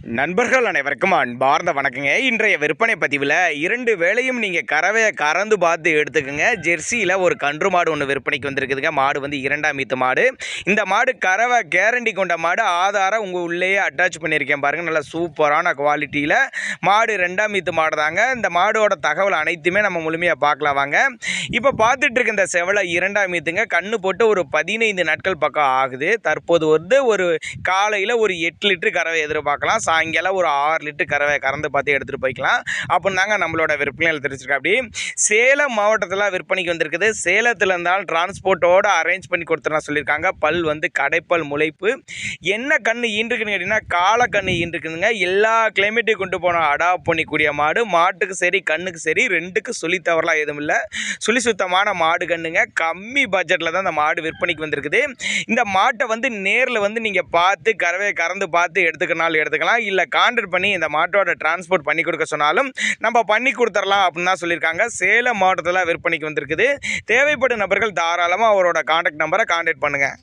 நண்பர்கள் அனைவருக்கும் அன்பார்ந்த வணக்கங்க. இன்றைய விற்பனை பதிவில் 2 வேளையும் நீங்கள் கறவையை கறந்து பார்த்து எடுத்துக்கோங்க. ஜெர்சியில் ஒரு கன்று மாடு ஒன்று விற்பனைக்கு வந்திருக்குதுங்க. மாடு வந்து 2ஆம் ஈத்து மாடு. இந்த மாடு கறவை கேரண்டி கொண்ட மாடு. ஆதாரம் உங்கள் உள்ளேயே அட்டாச் பண்ணியிருக்கேன் பாருங்கள். நல்லா சூப்பரான குவாலிட்டியில் மாடு 2ஆம் ஈத்து மாடு தாங்க. இந்த மாடோட தகவல் அனைத்துமே நம்ம முழுமையாக பார்க்கலாம் வாங்க. இப்போ பார்த்துட்டு இருக்க இந்த செவலை 2ஆம் ஈத்துங்க. கண்ணு போட்டு ஒரு 15 நாட்கள் பக்கம் ஆகுது. தற்போது வந்து ஒரு காலையில் ஒரு 8 லிட்டர் கறவை எதிர்பார்க்கலாம். சாயங்காலம் ஒரு 6 லிட்டர் கறவை கறந்து பார்த்து எடுத்துகிட்டு போய்க்கலாம் அப்படின்னு தாங்க நம்மளோட விற்பனையில் தெரிஞ்சிருக்கா. அப்படி சேலம் மாவட்டத்தில் விற்பனைக்கு வந்திருக்குது. சேலத்தில் இருந்தாலும் டிரான்ஸ்போர்ட்டோடு அரேஞ்ச் பண்ணி கொடுத்துருனா சொல்லியிருக்காங்க. பல் வந்து கடைப்பல் முளைப்பு. என்ன கண்ணு ஈன்றுக்குன்னு கேட்டிங்கன்னா காலக்கண்ணு ஈன்றுக்குதுங்க. எல்லா கிளைமேட்டையும் கொண்டு போனால் அடாப்ட் பண்ணிக்கூடிய மாடு. மாட்டுக்கு சரி கண்ணுக்கு சரி ரெண்டுக்கு சொல்லி தவறலாம் எதுவும் இல்லை. சுழி சுத்தமான மாடு கண்ணுங்க. கம்மி பட்ஜெட்டில் தான் இந்த மாடு விற்பனைக்கு வந்திருக்குது. இந்த மாட்டை வந்து நேரில் வந்து நீங்கள் பார்த்து கறவையை கறந்து பார்த்து எடுத்துக்கனாலும் எடுத்துக்கலாம். இல்லை கான்டாக்ட் பண்ணி இந்த மாட்டோட டிரான்ஸ்போர்ட் பண்ணி கொடுக்க சொன்னாலும் நம்ம பண்ணி கொடுத்துடலாம் அப்படின்னு தான் சொல்லியிருக்காங்க. சேலம் மாவட்டத்தில் விற்பனைக்கு வந்திருக்குது. தேவைப்படும் நபர்கள் தாராளமாக அவரோட கான்டாக்ட் நம்பரை கான்டாக்ட் பண்ணுங்கள்.